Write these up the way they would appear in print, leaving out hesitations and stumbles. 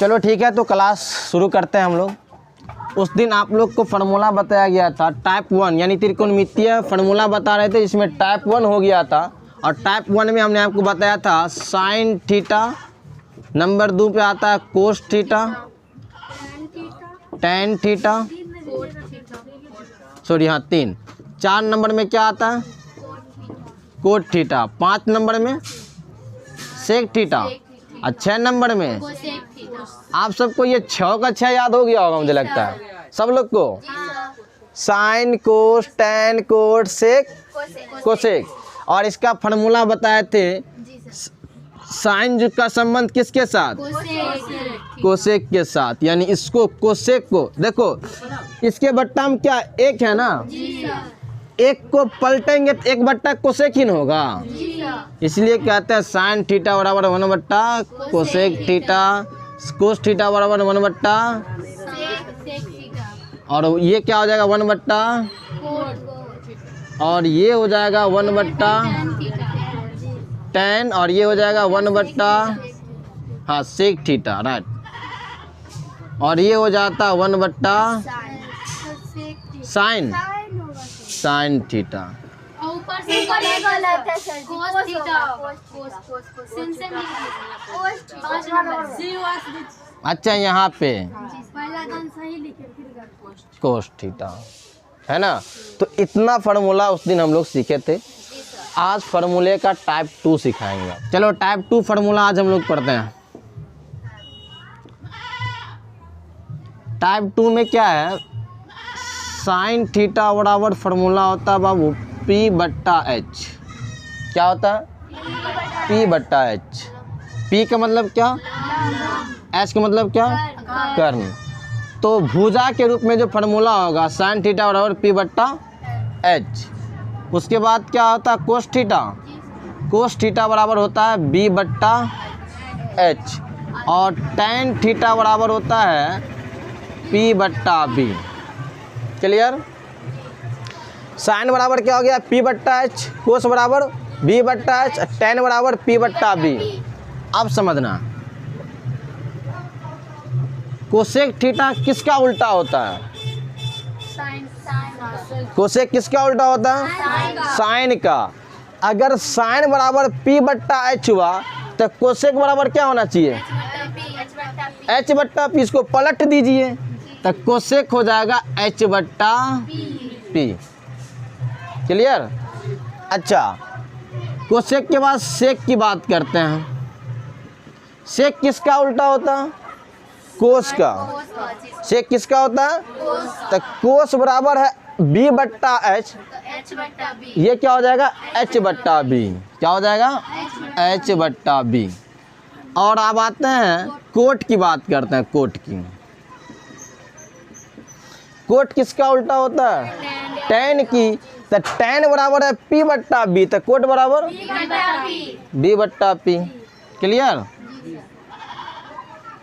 चलो ठीक है, तो क्लास शुरू करते हैं हम लोग। उस दिन आप लोग को फार्मूला बताया गया था टाइप 1 यानी त्रिकोणमितीय फार्मूला बता रहे थे, जिसमें टाइप 1 हो गया था। और टाइप 1 में हमने आपको बताया था साइन थीटा, नंबर 2 पे आता है cos theta, tan theta, sorry हाँ 3। 4 नंबर में क्या आता है कोट थीटा, 5 नंबर में सेक थीटा, और 6 नंबर में आप सबको ये 6 का 6 याद हो गया होगा मुझे लगता है सब लोग को। Sine cos tan cot sec cosec. और इसका फार्मूला बताए थे साइन का संबंध किसके साथ, कोसेक के साथ। यानी इसको कोसेक को देखो, इसके बट्टा में क्या एक है ना, एक को पलटेंगे तो 1/, कोसेक ही न होगा। इसलिए कहते हैं साइन थीटा बराबर 1/, कोसेक थीटा, कोस थीटा बराबर 1/, और ये क्या हो जाएगा 1/, और ये हो जाएगा 1/, टेन, और ये हो जाएगा 1/, हाँ सेक थीटा, राइट। और ये हो जाता 1/, साइन साइन थीटा। ऊपर से गलत है सर, कोस थीटा, सिन से अच्छा यहाँ पे पहला गन सही लिखे फिर कोस थीटा है ना। तो इतना फार्मूला उस दिन हम लोग सीखे थे। आज फार्मूले का टाइप 2 सिखाएंगे। चलो टाइप 2 फार्मूला आज हम लोग पढ़ते हैं। टाइप 2 में क्या है, साइन थीटा बराबर फार्मूला होता है बाबू P/H। क्या होता है P/H। P का मतलब क्या, H का मतलब क्या, कर्ण। तो भुजा के रूप में जो फार्मूला होगा साइन थीटा बराबर P/H। उसके बाद क्या होता है कोस थीटा, कोस थीटा बराबर होता है B/H। और टेन थीटा बराबर होता है P/B। क्लियर। साइन बराबर क्या हो गया P/H, कोस बराबर B/H, टेन बराबर P/B। अब समझना कोसेक थीटा किसका उल्टा होता है, कोसेक किसका उल्टा होता है, साइन का। अगर साइन बराबर P/H हुआ तो कोसेक बराबर क्या होना चाहिए, H/P। इसको पलट दीजिए तो कोसेक हो जाएगा H/P। क्लियर। अच्छा कोसेक के बाद सेक की बात करते हैं। सेक किसका उल्टा होता है, कोस का। सेक किसका होता है, तो कोस बराबर है B/H, ये क्या हो जाएगा H/B। क्या हो जाएगा H/B। और अब आते हैं कोट की बात करते हैं। कोट की, कोट किसका उल्टा होता है, टेन की। तो टेन बराबर है P/B, तो कोट बराबर B/P। Clear,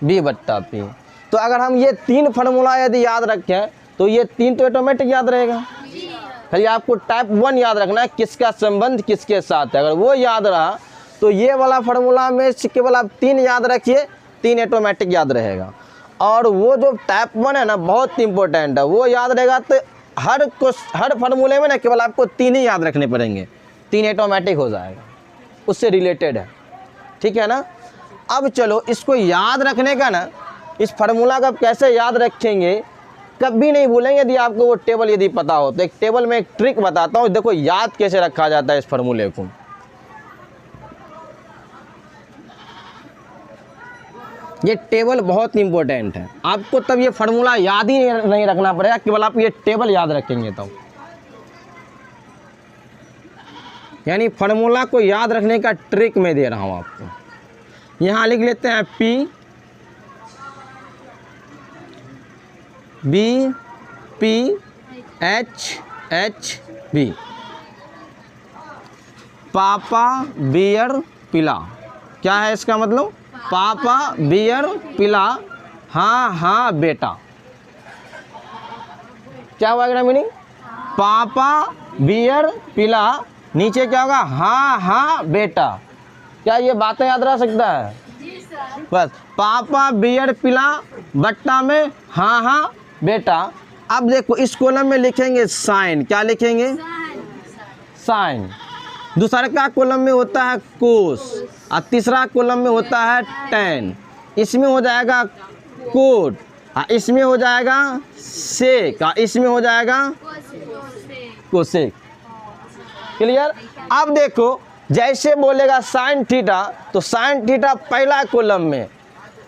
B/P। तो अगर हम ये 3 फार्मूला यदि याद रखें तो ये 3 तो ऑटोमेटिक याद रहेगा। खाली आपको टाइप 1 याद रखना है, किसका संबंध किसके साथ है। अगर वो याद रहा तो ये वाला फार्मूला में केवल आप 3 याद रखिए, 3 ऑटोमेटिक याद रहेगा। और वो जो टाइप 1 है ना बहुत इंपॉर्टेंट है, वो याद रहेगा। तो हर फार्मूले में ना केवल आपको 3 ही याद रखने पड़ेंगे, 3 ऑटोमेटिक हो जाएगा, उससे रिलेटेड है। ठीक है ना। अब चलो इसको याद रखने का ना, इस फार्मूला का कैसे याद रखेंगे कभी नहीं भूलेंगे यदि आपको वो टेबल यदि पता हो। तो एक टेबल में एक ट्रिक बताता हूँ, देखो याद कैसे रखा जाता है इस फार्मूले को। ये टेबल बहुत इंपॉर्टेंट है, आपको तब ये फार्मूला याद ही नहीं रखना पड़ेगा, केवल आप ये टेबल याद रखेंगे तब। यानी फार्मूला को याद रखने का ट्रिक मैं दे रहा हूँ आपको। यहाँ लिख लेते हैं P/H पापा बियर पिला। क्या है इसका मतलब, पापा बियर पिला, हाँ हाँ बेटा। क्या हुआ मीनिंग, पापा बियर पिला, नीचे क्या होगा हाँ हाँ बेटा। क्या ये बातें याद रह सकता है, बस पापा बियर पिला बट्टा में हाँ हाँ बेटा। अब देखो इस कॉलम में लिखेंगे साइन, क्या लिखेंगे? साइन। दूसरा का कॉलम में होता है कोस और तीसरा कॉलम में होता है टेन। इसमें हो जाएगा कोट और इसमें हो जाएगा सेक और इसमें हो जाएगा कोसेक। क्लियर? अब देखो जैसे बोलेगा साइन थीटा तो साइन थीटा पहला कॉलम में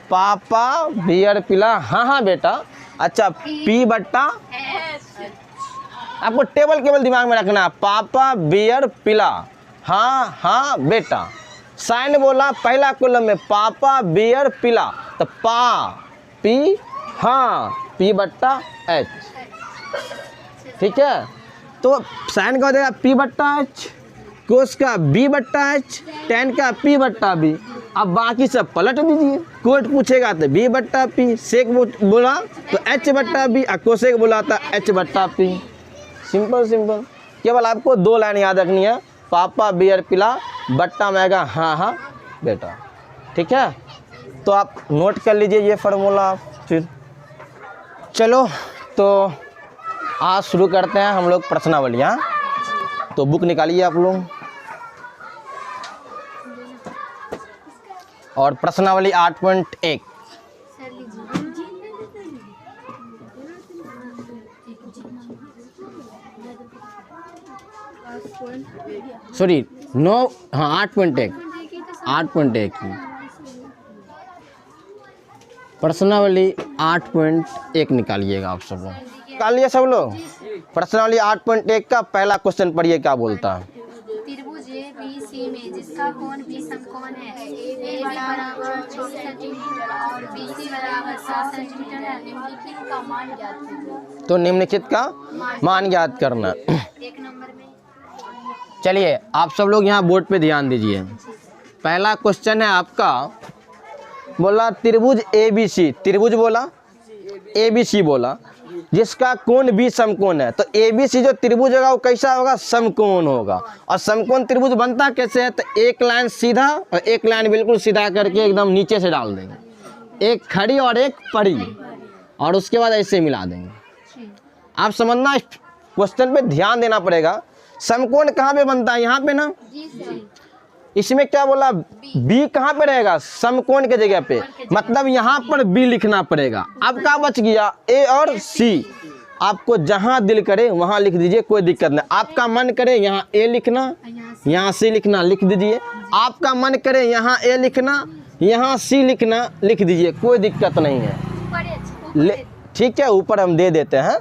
पापा बियर पिला हाँ हाँ बेटा। अच्छा पी बट्टा, आपको टेबल केवल दिमाग में रखना है, पापा बियर पिला हाँ हाँ बेटा। साइन बोला पहला कॉलम में पापा बियर पिला तो पा पी हाँ पी बट्टा एच। ठीक है, तो साइन का हो जाएगा पी बट्टा एच, कोस का बी बट्टा एच, टेन का पी बट्टा बी। अब बाकी सब पलट दीजिए। कोट पूछेगा तो बी बट्टा पी, सेक बोला तो एच बट्टा बी और कोसेक बोला था एच बट्टा पी। Simple simple. केवल आपको 2 लाइन याद रखनी है, पापा बियर पिला बट्टा में आएगा हाँ हाँ बेटा। ठीक है, तो आप नोट कर लीजिए ये फार्मूला। फिर चलो तो आज शुरू करते हैं हम लोग प्रश्नावलियाँ। तो बुक निकालिए आप लोग और प्रश्नावली 8.1। सॉरी 9 हाँ 8.1 की प्रश्नावली 8.1 निकालिएगा आप सब लोग। निकालिए सब लोग। प्रश्नावली 8.1 का पहला क्वेश्चन पढ़िए क्या बोलता है। त्रिभुज ABC में जिसका कोण B समकोण है, AB बराबर 24 सेंटीमीटर और BC बराबर 7 सेंटीमीटर है, निम्नलिखित का मान ज्ञात कीजिए। तो निम्नलिखित का मान ज्ञात करना। 1 नंबर में चलिए आप सब लोग यहाँ बोर्ड पे ध्यान दीजिए। पहला क्वेश्चन है आपका, बोला त्रिभुज ABC, त्रिभुज बोला ABC बोला जिसका कोण B समकोण है। तो ABC जो त्रिभुज होगा वो कैसा होगा? समकोण होगा। और समकोण त्रिभुज बनता कैसे है? तो एक लाइन सीधा और एक लाइन बिल्कुल सीधा करके एकदम नीचे से डाल देंगे, एक खड़ी और एक पड़ी, और उसके बाद ऐसे मिला देंगे। आप समझना, इस क्वेश्चन पे ध्यान देना पड़ेगा। समकोण कहाँ पे बनता है? यहाँ पे ना। इसमें क्या बोला? B कहाँ पे रहेगा? समकोण के जगह पे, मतलब यहाँ पर B लिखना पड़ेगा। अब क्या बच गया? A और C। आपको जहाँ दिल करे वहाँ लिख दीजिए, कोई दिक्कत नहीं। आपका मन करे यहाँ A लिखना, यहाँ C लिखना, लिख दीजिए। आपका मन करे यहाँ A लिखना, यहाँ C लिखना, लिख दीजिए, कोई दिक्कत नहीं है। ठीक है, ऊपर हम दे देते हैं,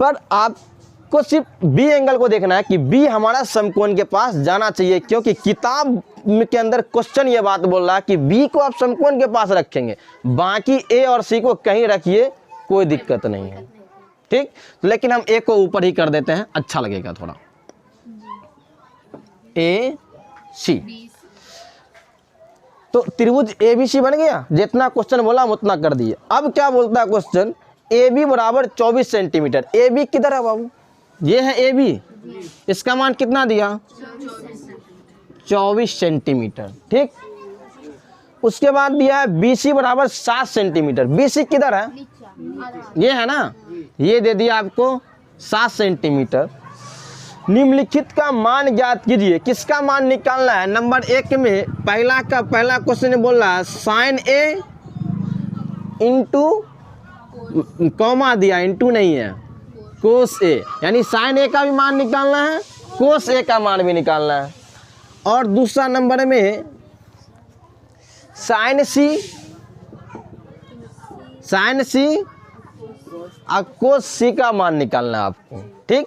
पर आपको सिर्फ बी एंगल को देखना है कि बी हमारा समकोण के पास जाना चाहिए, क्योंकि किताब के अंदर क्वेश्चन ये बात बोल रहा है कि बी को आप समकोण के पास रखेंगे, बाकी ए और सी को कहीं रखिए, कोई दिक्कत नहीं है। ठीक, लेकिन हम ए को ऊपर ही कर देते हैं, अच्छा लगेगा थोड़ा। ए सी, तो त्रिभुज ए बी सी बन गया। जितना क्वेश्चन बोला हम उतना कर दिए। अब क्या बोलता है क्वेश्चन? ए बी बराबर 24 सेंटीमीटर। ए बी किधर है बाबू? ये है ए बी, इसका मान कितना दिया? 24 सेंटीमीटर। ठीक, उसके बाद दिया है बी सी बराबर 7 सेंटीमीटर। बी सी किधर है? ये है ना, ये दे दिया आपको 7 सेंटीमीटर। निम्नलिखित का मान ज्ञात कीजिए। किसका मान निकालना है? नंबर 1 में पहला क्वेश्चन बोल रहा है साइन ए इंटू, कॉमा दिया, इंटू नहीं है, कोस ए, यानी साइन ए का भी मान निकालना है, कोस ए का मान भी निकालना है। और दूसरा नंबर में साइन सी और कोस सी का मान निकालना है आपको। ठीक,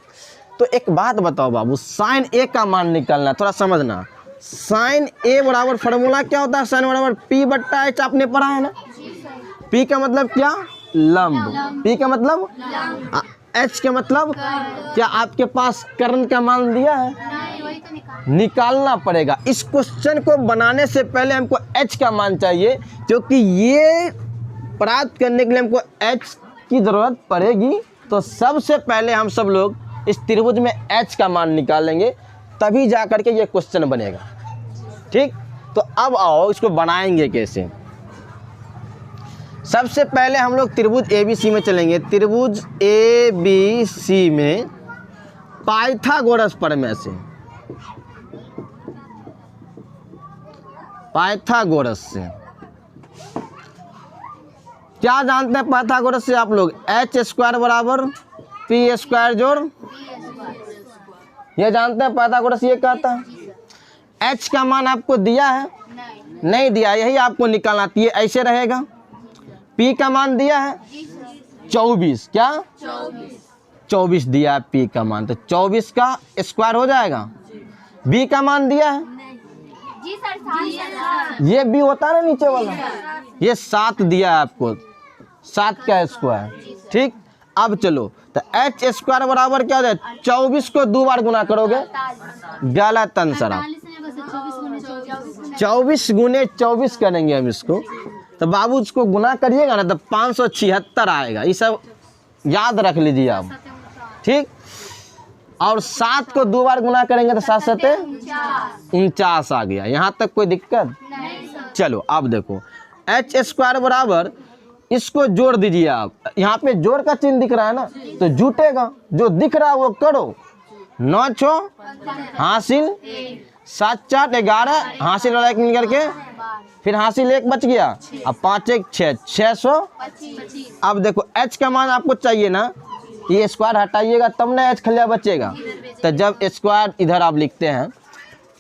तो एक बात बताओ बाबू, साइन ए का मान निकालना है, थोड़ा समझना। साइन ए बराबर फॉर्मूला क्या होता है? साइन बराबर पी बट्टा एच, आपने पढ़ा है ना। पी का मतलब क्या? लंब। पी का मतलब एच का मतलब क्या? आपके पास कर्ण का मान दिया है, निकालना पड़ेगा। इस क्वेश्चन को बनाने से पहले हमको एच का मान चाहिए, क्योंकि ये प्राप्त करने के लिए हमको एच की जरूरत पड़ेगी। तो सबसे पहले हम सब लोग इस त्रिभुज में एच का मान निकालेंगे, तभी जा करके ये क्वेश्चन बनेगा। ठीक, तो अब आओ इसको बनाएंगे कैसे। सबसे पहले हम लोग त्रिभुज ABC में चलेंगे। त्रिभुज ABC में पाइथागोरस प्रमेय से, पाइथागोरस से क्या जानते हैं? पाइथागोरस से आप लोग h² बराबर p² जोड़, ये जानते हैं पाइथागोरस ये कहता है। h का मान आपको दिया है? नहीं दिया, यही आपको निकालना चाहिए, ऐसे रहेगा। p का मान दिया है 24, क्या 24 दिया है p का मान, तो 24 का स्क्वायर हो जाएगा। b का मान दिया है, जी सर, ये b होता है ना नीचे वाला, ये 7 दिया है आपको, 7 का स्क्वायर। ठीक, अब चलो तो h² बराबर क्या हो जाए? 24 को 2 बार गुना करोगे, गलत आंसर आप 24 गुने 24 करेंगे हम इसको, तो बाबू इसको गुना करिएगा ना तो 576 आएगा। ये सब याद रख लीजिए आप। ठीक, और 7 को 2 बार गुना करेंगे तो 7 7 49 आ गया। यहाँ तक कोई दिक्कत? चलो अब देखो h² बराबर, इसको जोड़ दीजिए आप, यहाँ पे जोड़ का चिन्ह दिख रहा है ना, तो जुटेगा, जो दिख रहा है वो करो। 9 6 हासिल, 7 4 11 हासिल वाला एक मिल करके, फिर हासिल 1 बच गया, अब 5 1 6 625। अब देखो h का मान आपको चाहिए ना, ये स्क्वायर हटाइएगा तब ना h खलिया बचेगा। तो जब स्क्वायर इधर आप लिखते हैं,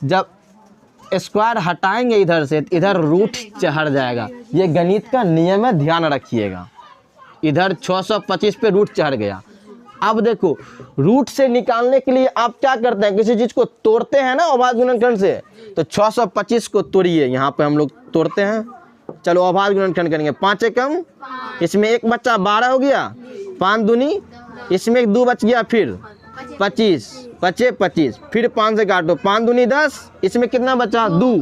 जब स्क्वायर हटाएंगे इधर से, इधर रूट चढ़ जाएगा। ये गणित का नियम है, ध्यान रखिएगा। इधर 625 पे रूट चढ़ गया। अब देखो रूट से निकालने के लिए आप क्या करते हैं, किसी चीज को तोड़ते हैं ना अभाज्य गुणनखंड से, तो 625 को तोड़िए, यहाँ पे हम लोग तोड़ते हैं। चलो अभाज्य गुणनखंड करेंगे, 5 एकम, इसमें 1 बच्चा 12 हो गया, 5 दूनी, इसमें 1 2 बच गया, फिर 25 25 25, फिर 5 से काटो, 5 दूनी 10, इसमें कितना बचा 2,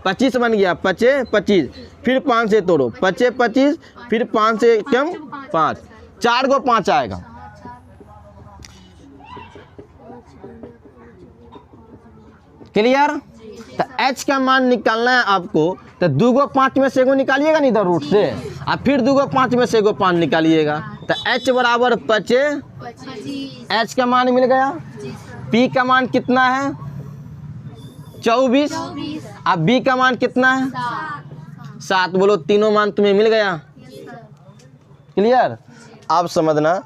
25 बन गया, 25 25, फिर 5 से तोड़ो, 25 25, फिर 5 से कम 5, 4 को 5 आएगा। क्लियर? तो h का मान निकालना है आपको, तो 2 को 5 में से एगो निकालिएगा नहीं इधर रूट से, और फिर 2 को 5 में से एगो 5 निकालिएगा, तो h बराबर 25, h का मान मिल गया। p का मान कितना है 24, अब b का मान कितना है 7, बोलो तीनों मान तुम्हें मिल गया। क्लियर? अब समझना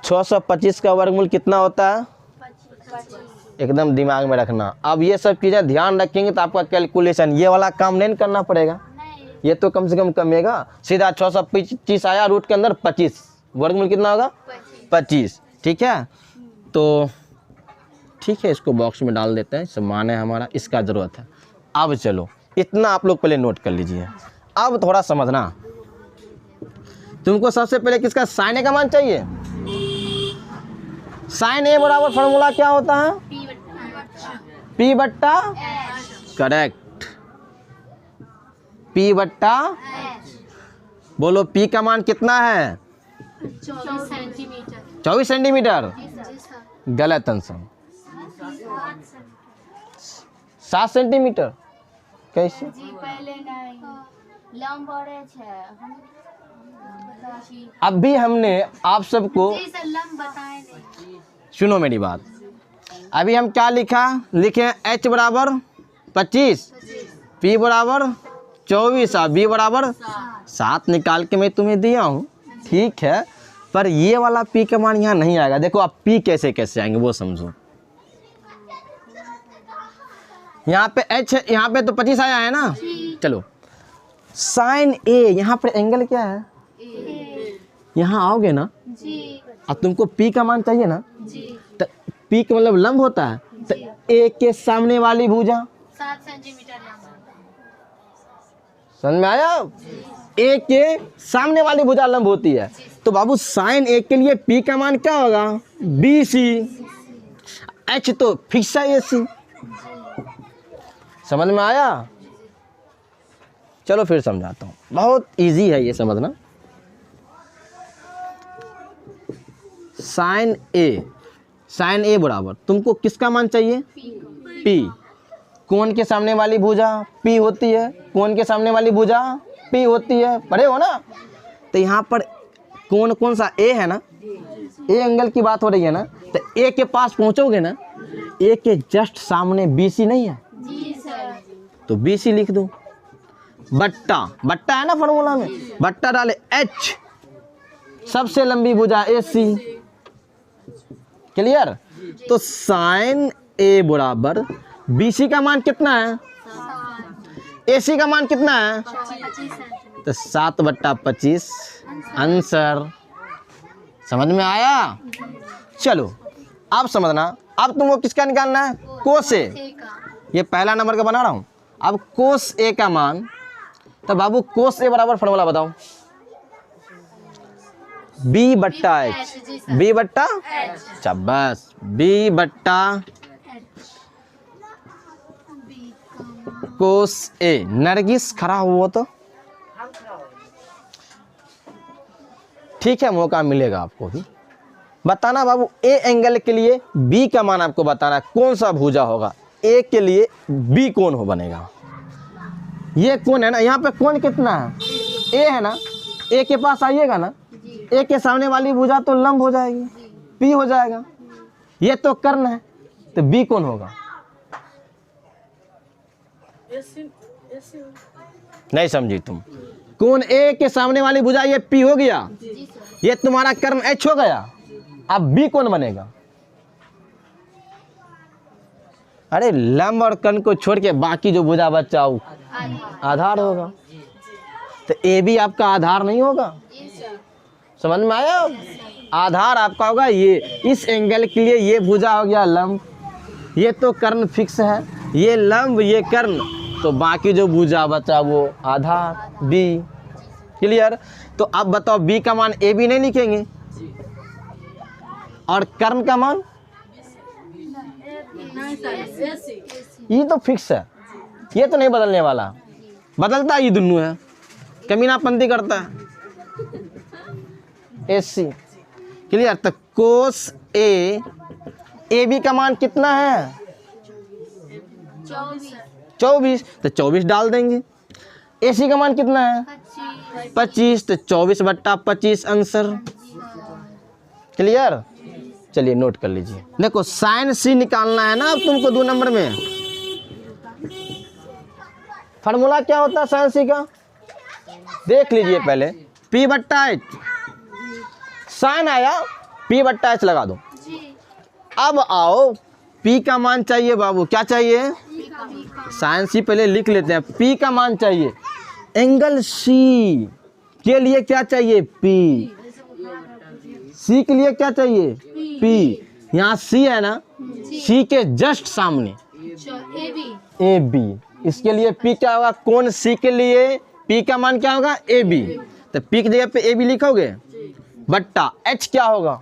625 का वर्गमूल कितना होता है, एकदम दिमाग में रखना। अब ये सब चीज़ें ध्यान रखेंगे तो आपका कैलकुलेशन ये वाला काम नहीं करना पड़ेगा, ये तो कम से कम कमेगा। सीधा 625 आया, रूट के अंदर 25, वर्गमूल कितना होगा 25। ठीक है, तो ठीक है, इसको बॉक्स में डाल देते हैं, सामान है हमारा, इसका ज़रूरत है। अब चलो इतना आप लोग पहले नोट कर लीजिए। अब थोड़ा समझना, तुमको सबसे पहले किसका साइन ए का मान चाहिए। साइन ए बराबर फॉर्मूला क्या होता है, P बट्टा, करेक्ट, P बट्टा, बोलो P का मान कितना है 24 सेंटीमीटर, गलत आंसर, 7 सेंटीमीटर। कैसे? अभी हमने आप सबको, सुनो मेरी बात, अभी हम क्या लिखे h बराबर 25, p बराबर 24 और b बराबर 7 निकाल के मैं तुम्हें दिया हूँ। ठीक है, पर ये वाला p का मान यहाँ नहीं आएगा। देखो आप p कैसे कैसे आएंगे वो समझो। यहाँ पे h है, यहाँ पे तो 25 आया है ना। चलो साइन a, यहाँ पर एंगल क्या है, यहाँ आओगे ना, अब तुमको p का मान चाहिए ना, तो p का मतलब लंब होता है, तो a के सामने वाली भुजा 7 सेंटीमीटर समझ में आया, a के सामने वाली भुजा लंब होती है। तो बाबू साइन a के लिए p का मान क्या होगा BC, h तो फिक्स है AC। समझ में आया? चलो फिर समझाता हूँ, बहुत इजी है ये समझना। साइन ए बराबर तुमको किसका मान चाहिए P। कोण के सामने वाली भुजा P होती है, कोण के सामने वाली भुजा P होती है, पढ़े हो ना। तो यहाँ पर कौन कौन सा ए है ना, ए एंगल की बात हो रही है ना, तो ए के पास पहुंचोगे ना, ए के जस्ट सामने BC नहीं है, जी सर। तो BC लिख दूं। बट्टा, बट्टा है ना फॉर्मूला में, बट्टा डाले H, सबसे लंबी भुजा AC। क्लियर? तो साइन A बराबर BC का मान कितना है, AC का मान कितना है, 25 तो 7/25 आंसर। समझ में आया? चलो अब समझना, अब तुमको किसका निकालना है, कोस ए। ये पहला नंबर का बना रहा हूँ। अब कोस ए का मान, तो बाबू कोस ए बराबर फॉर्मूला बताओ, B/H, B/H, बस B/, कोस ए। नरगिस खड़ा हुआ तो ठीक है, मौका मिलेगा आपको भी बताना बाबू। ए एंगल के लिए बी का मान आपको बताना है, कौन सा भुजा होगा ए के लिए, बी कौन हो बनेगा। ये कौन है ना, यहाँ पे कौन कितना है, ए है ना, ए के पास आइएगा ना, ए के सामने वाली भुजा तो लंब हो जाएगी, पी हो जाएगा। ये तो कर्ण है, तो बी कौन होगा, नहीं समझी तुम। कौन ए के सामने वाली भुजा, ये पी हो गया, ये तुम्हारा कर्ण एच हो गया। अब बी कौन बनेगा, अरे लंब और कर्ण को छोड़ के बाकी जो भुजा बचा वो आधार होगा, तो ए भी आपका आधार नहीं होगा। समझ में आया? आधार आपका होगा ये, इस एंगल के लिए ये भुजा हो गया लंब, ये तो कर्ण फिक्स है, ये लंब ये कर्ण, तो बाकी जो भुजा बचा वो आधार बी। क्लियर? तो अब बताओ बी का मान ए बी नहीं लिखेंगे, और कर्ण का मान ये तो फिक्स है, ये तो नहीं बदलने वाला, बदलता ये दोनों है, कमीनापंती करता है AC। क्लियर? तो कोस ए, ए बी का मान कितना है 24, तो 24 डाल देंगे। AC का मान कितना है 25, तो 24/25 आंसर। क्लियर? चलिए नोट कर लीजिए। देखो साइन C निकालना है ना अब तुमको 2 नंबर में। फार्मूला क्या होता है साइन C का, देख लीजिए पहले, P/H, साइन आया P/H लगा दो। अब आओ P का मान चाहिए बाबू, क्या चाहिए, साइन C पहले लिख लेते हैं। P का मान चाहिए, एंगल C के लिए क्या चाहिए P, C के लिए क्या चाहिए P। यहाँ C है ना, C के जस्ट सामने AB, इसके लिए P क्या होगा, कौन C के लिए P का मान क्या होगा AB, तो P की जगह पे AB लिखोगे, बट्टा H क्या होगा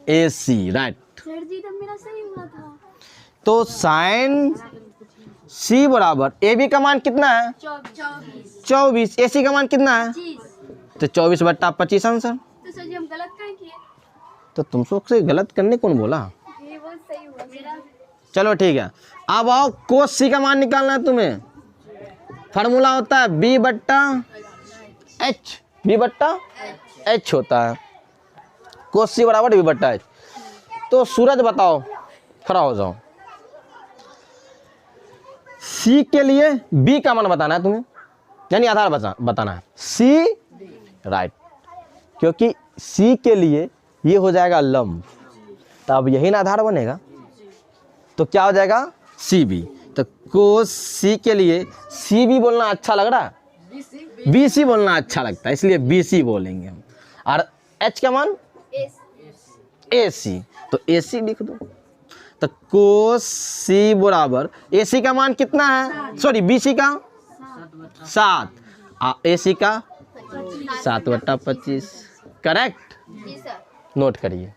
AC, राइट। सर जी तब मेरा सही हुआ था। तो साइन C बराबर AB का मान कितना है 24, AC का मान कितना है, तो 24/25 आंसर। तो सर जी हम गलत कहाँ किए, तो तुम सबसे गलत करने कौन बोला, ये वो सही हुआ मेरा। चलो ठीक है। अब आओ कोस C का मान निकालना है तुम्हें। फार्मूला होता है B/H, B/H होता है, कोस C बराबर B/H। तो सूरज बताओ, खड़ा हो जाओ। C के लिए B का मान बताना है तुम्हें, यानी आधार बताना है C, राइट, क्योंकि C के लिए ये हो जाएगा लंब, तो अब यही ना आधार बनेगा, तो क्या हो जाएगा CB। तो कोस C के लिए CB बोलना अच्छा लग रहा है, BC बोलना अच्छा लगता है, इसलिए BC बोलेंगे हम। और H का मान AC, तो AC लिख दो। तो कोस C बराबर AC का मान कितना है, सॉरी BC का 7, AC का 7/25, करेक्ट। नोट करिए।